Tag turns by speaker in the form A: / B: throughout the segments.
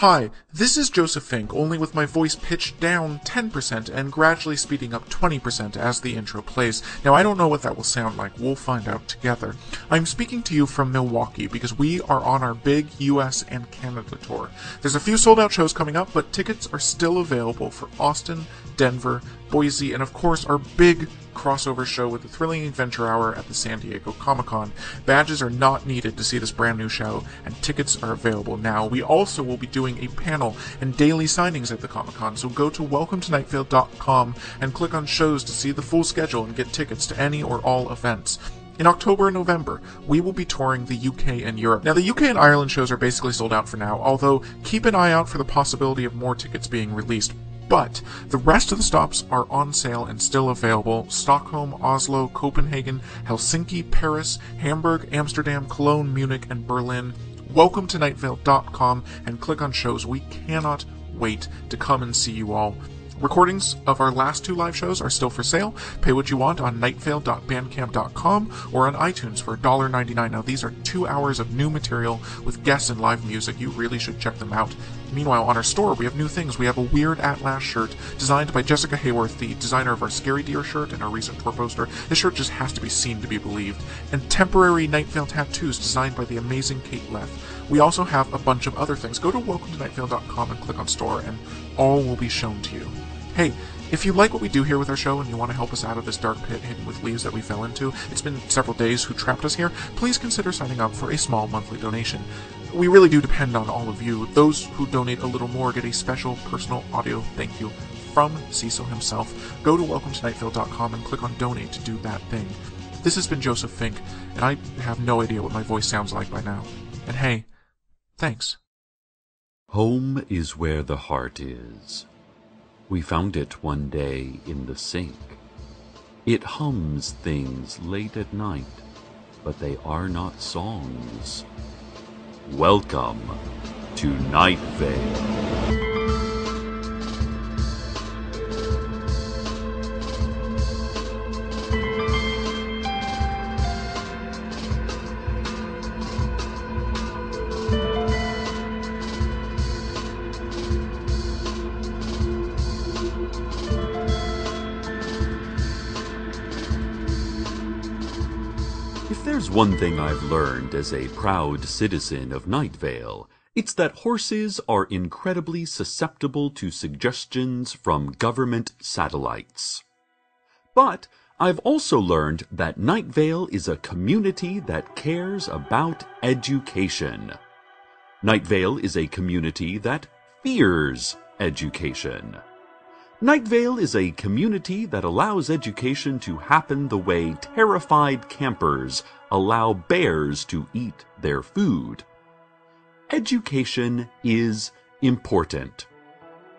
A: Hi, this is Joseph Fink, only with my voice pitched down 10% and gradually speeding up 20% as the intro plays. Now, I don't know what that will sound like. We'll find out together. I'm speaking to you from Milwaukee because we are on our big US and Canada tour. There's a few sold-out shows coming up, but tickets are still available for Austin, Denver, Boise, and of course our big crossover show with the Thrilling Adventure Hour at the San Diego Comic-Con. Badges are not needed to see this brand new show, and tickets are available now. We also will be doing a panel and daily signings at the Comic-Con, so go to welcometonightvale.com and click on shows to see the full schedule and get tickets to any or all events. In October and November, we will be touring the UK and Europe. Now, the UK and Ireland shows are basically sold out for now, although keep an eye out for the possibility of more tickets being released. But the rest of the stops are on sale and still available. Stockholm, Oslo, Copenhagen, Helsinki, Paris, Hamburg, Amsterdam, Cologne, Munich, and Berlin. Welcome to nightvale.com and click on shows. We cannot wait to come and see you all. Recordings of our last two live shows are still for sale. Pay what you want on nightvale.bandcamp.com or on iTunes for $1.99. Now, these are 2 hours of new material with guests and live music. You really should check them out. Meanwhile, on our store, we have new things. We have a Weird Atlas shirt designed by Jessica Hayworth, the designer of our Scary Deer shirt and our recent tour poster. This shirt just has to be seen to be believed. And temporary Night Vale tattoos designed by the amazing Kate Leff. We also have a bunch of other things. Go to welcometonightvale.com and click on store, and all will be shown to you. Hey, if you like what we do here with our show and you want to help us out of this dark pit hidden with leaves that we fell into, it's been several days who trapped us here, please consider signing up for a small monthly donation. We really do depend on all of you. Those who donate a little more get a special personal audio thank you from Cecil himself. Go to welcometonightvale.com and click on donate to do that thing. This has been Joseph Fink, and I have no idea what my voice sounds like by now. And hey, thanks.
B: Home is where the heart is. We found it one day in the sink. It hums things late at night, but they are not songs. Welcome to Night Vale. If there's one thing I've learned as a proud citizen of Night Vale, it's that horses are incredibly susceptible to suggestions from government satellites. But I've also learned that Night Vale is a community that cares about education. Night Vale is a community that fears education. Night Vale is a community that allows education to happen the way terrified campers allow bears to eat their food. Education is important,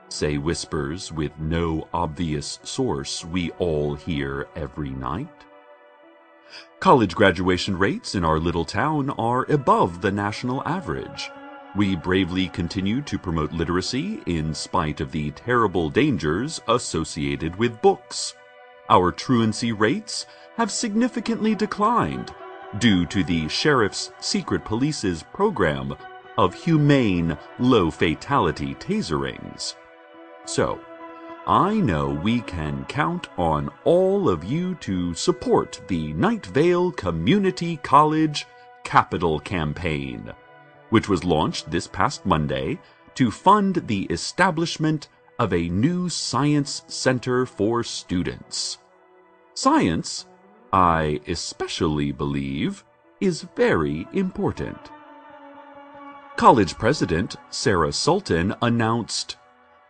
B: say whispers with no obvious source we all hear every night. College graduation rates in our little town are above the national average. We bravely continue to promote literacy in spite of the terrible dangers associated with books. Our truancy rates have significantly declined due to the Sheriff's Secret Police's program of humane, low-fatality taserings. So, I know we can count on all of you to support the Night Vale Community College Capital Campaign, which was launched this past Monday to fund the establishment of a new science center for students. Science, I especially believe, is very important. College President Sarah Sultan announced,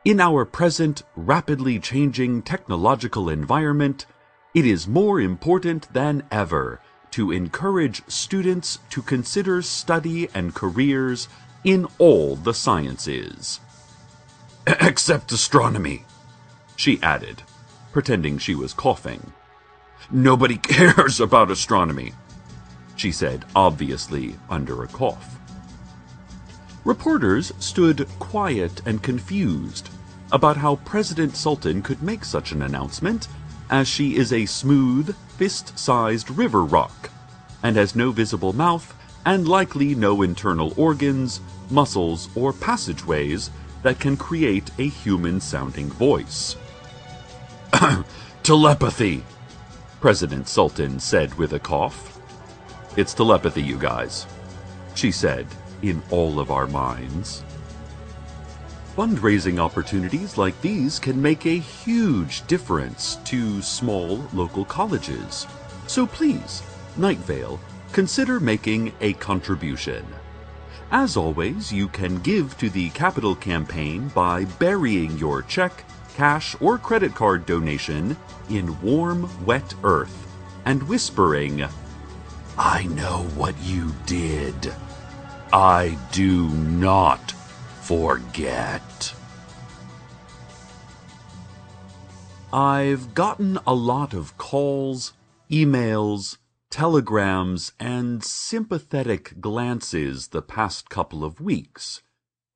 B: "In our present rapidly changing technological environment, it is more important than ever to encourage students to consider study and careers in all the sciences." "Except astronomy," she added, pretending she was coughing. "Nobody cares about astronomy," she said, obviously under a cough. Reporters stood quiet and confused about how President Sultan could make such an announcement, as she is a smooth, fist-sized river rock, and has no visible mouth and likely no internal organs, muscles, or passageways that can create a human-sounding voice. Telepathy, President Sultan said with a cough. It's telepathy, you guys, she said in all of our minds. Fundraising opportunities like these can make a huge difference to small local colleges. So please, Night Vale, consider making a contribution. As always, you can give to the Capital Campaign by burying your check, cash, or credit card donation in warm, wet earth and whispering, "I know what you did. I do not forget." I've gotten a lot of calls, emails, telegrams, and sympathetic glances the past couple of weeks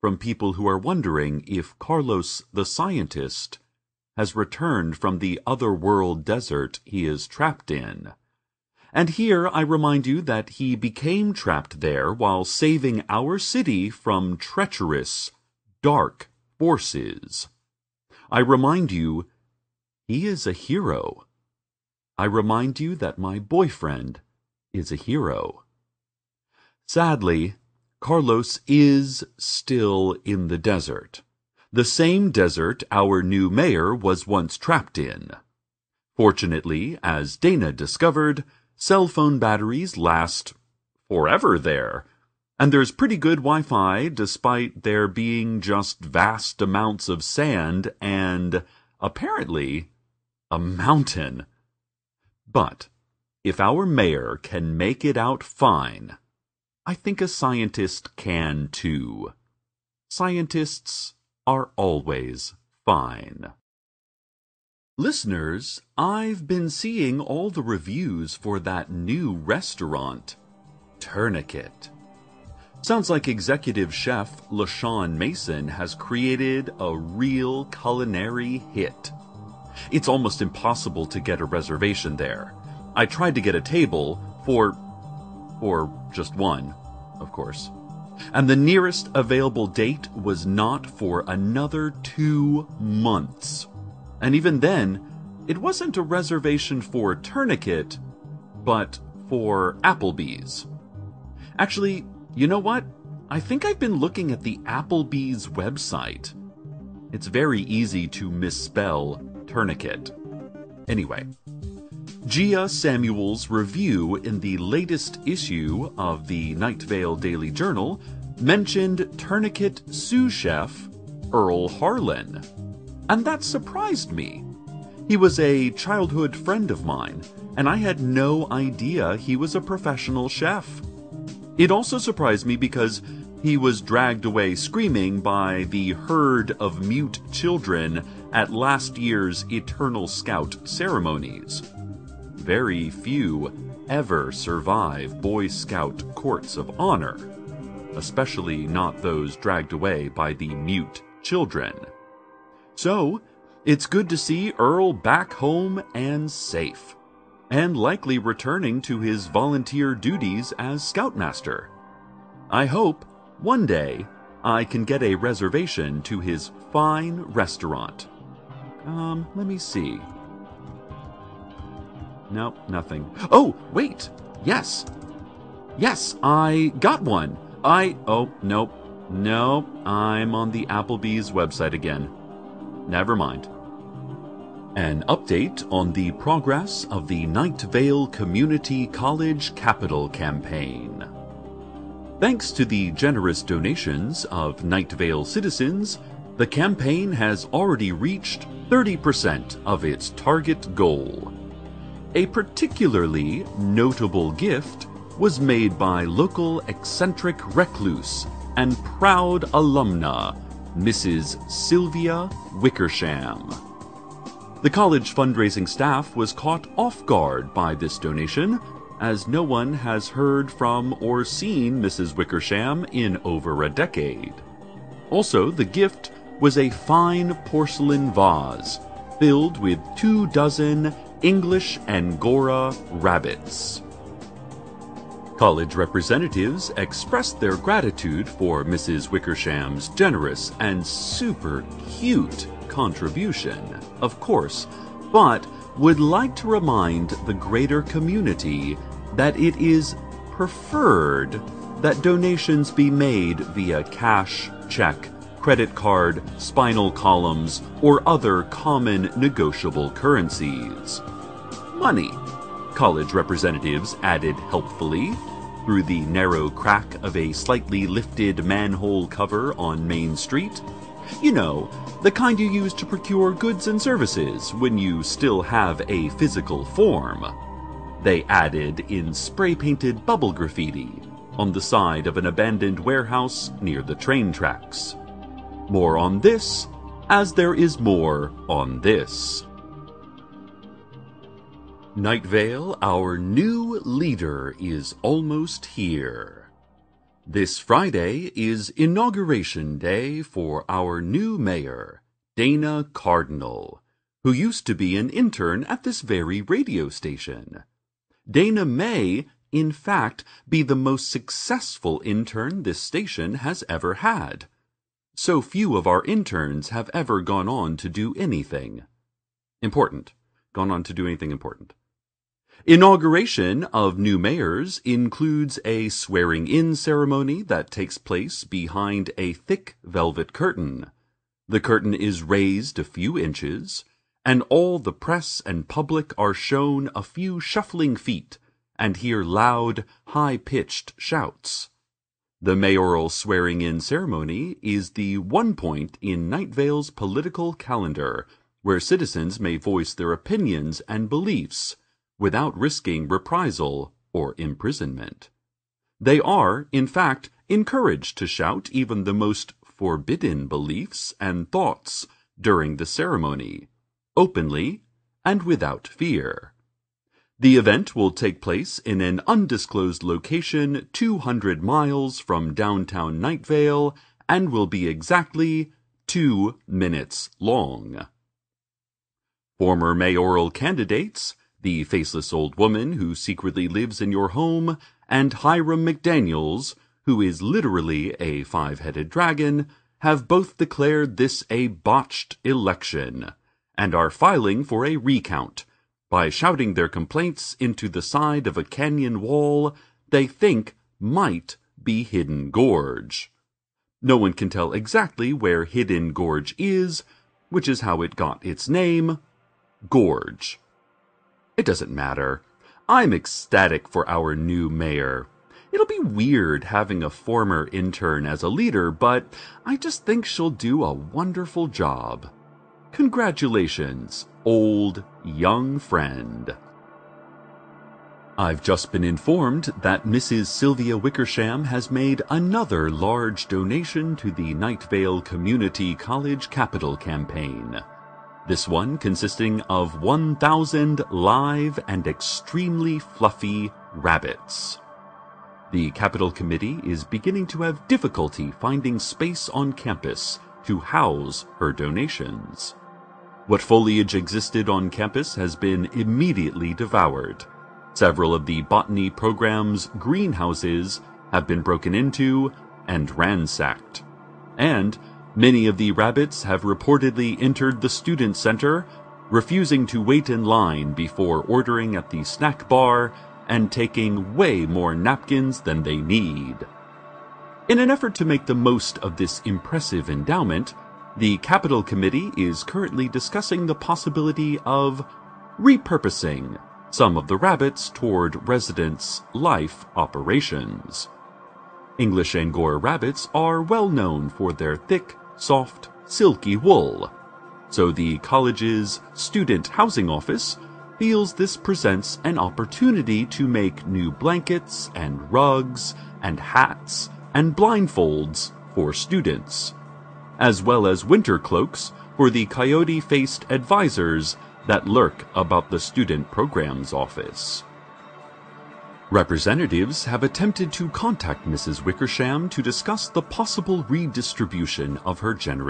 B: from people who are wondering if Carlos the scientist has returned from the otherworld desert he is trapped in. And here I remind you that he became trapped there while saving our city from treacherous, dark forces. I remind you, he is a hero. I remind you that my boyfriend is a hero. Sadly, Carlos is still in the desert. The same desert our new mayor was once trapped in. Fortunately, as Dana discovered, cell phone batteries last forever there, and there's pretty good Wi-Fi despite there being just vast amounts of sand and, apparently, a mountain. But if our mayor can make it out fine, I think a scientist can too. Scientists are always fine. Listeners, I've been seeing all the reviews for that new restaurant, Tourniquet. Sounds like executive chef LaShawn Mason has created a real culinary hit. It's almost impossible to get a reservation there. I tried to get a table for just one, of course. And the nearest available date was not for another 2 months. And even then, it wasn't a reservation for Tourniquet, but for Applebee's. Actually, you know what? I think I've been looking at the Applebee's website. It's very easy to misspell Tourniquet. Anyway, Gia Samuel's review in the latest issue of the Night Vale Daily Journal mentioned Tourniquet sous chef Earl Harlan. And that surprised me. He was a childhood friend of mine, and I had no idea he was a professional chef. It also surprised me because he was dragged away screaming by the herd of mute children at last year's Eternal Scout ceremonies. Very few ever survive Boy Scout courts of honor, especially not those dragged away by the mute children. So, it's good to see Earl back home and safe, and likely returning to his volunteer duties as Scoutmaster. I hope, one day, I can get a reservation to his fine restaurant. Let me see. Nope, nothing. Oh, wait! Yes! Yes, I got one! Nope, I'm on the Applebee's website again. Never mind. An update on the progress of the Night Vale Community College Capital Campaign. Thanks to the generous donations of Night Vale citizens, the campaign has already reached 30% of its target goal. A particularly notable gift was made by local eccentric recluse and proud alumna, Mrs. Sylvia Wickersham. The college fundraising staff was caught off guard by this donation, as no one has heard from or seen Mrs. Wickersham in over a decade. Also, the gift was a fine porcelain vase filled with 24 English Angora rabbits. College representatives expressed their gratitude for Mrs. Wickersham's generous and super cute contribution, of course, but would like to remind the greater community that it is preferred that donations be made via cash, check, credit card, spinal columns, or other common negotiable currencies. Money, college representatives added helpfully, through the narrow crack of a slightly lifted manhole cover on Main Street. You know, the kind you use to procure goods and services when you still have a physical form. They added in spray-painted bubble graffiti on the side of an abandoned warehouse near the train tracks. More on this, as there is more on this. Night Vale, our new leader, is almost here. This Friday is inauguration day for our new mayor, Dana Cardinal, who used to be an intern at this very radio station. Dana may, in fact, be the most successful intern this station has ever had. So few of our interns have ever gone on to do anything important. Inauguration of new mayors includes a swearing-in ceremony that takes place behind a thick velvet curtain. The curtain is raised a few inches, and all the press and public are shown a few shuffling feet and hear loud, high-pitched shouts. The mayoral swearing-in ceremony is the one point in Night Vale's political calendar where citizens may voice their opinions and beliefs without risking reprisal or imprisonment. They are, in fact, encouraged to shout even the most forbidden beliefs and thoughts during the ceremony, openly and without fear. The event will take place in an undisclosed location 200 miles from downtown Night Vale and will be exactly 2 minutes long. Former mayoral candidates, the faceless old woman who secretly lives in your home, and Hiram McDaniels, who is literally a 5-headed dragon, have both declared this a botched election, and are filing for a recount by shouting their complaints into the side of a canyon wall they think might be Hidden Gorge. No one can tell exactly where Hidden Gorge is, which is how it got its name, Gorge. It doesn't matter. I'm ecstatic for our new mayor. It'll be weird having a former intern as a leader, but I just think she'll do a wonderful job. Congratulations, old, young friend. I've just been informed that Mrs. Sylvia Wickersham has made another large donation to the Night Vale Community College Capital Campaign. This one consisting of 1,000 live and extremely fluffy rabbits. The Capital Committee is beginning to have difficulty finding space on campus to house her donations. What foliage existed on campus has been immediately devoured. Several of the botany program's greenhouses have been broken into and ransacked. And many of the rabbits have reportedly entered the student center, refusing to wait in line before ordering at the snack bar and taking way more napkins than they need. In an effort to make the most of this impressive endowment, the Capital Committee is currently discussing the possibility of repurposing some of the rabbits toward residents' life operations. English Angora rabbits are well known for their thick, soft, silky wool, so the college's student housing office feels this presents an opportunity to make new blankets and rugs and hats and blindfolds for students, as well as winter cloaks for the coyote-faced advisors that lurk about the student programs office. Representatives have attempted to contact Mrs. Wickersham to discuss the possible redistribution of her generous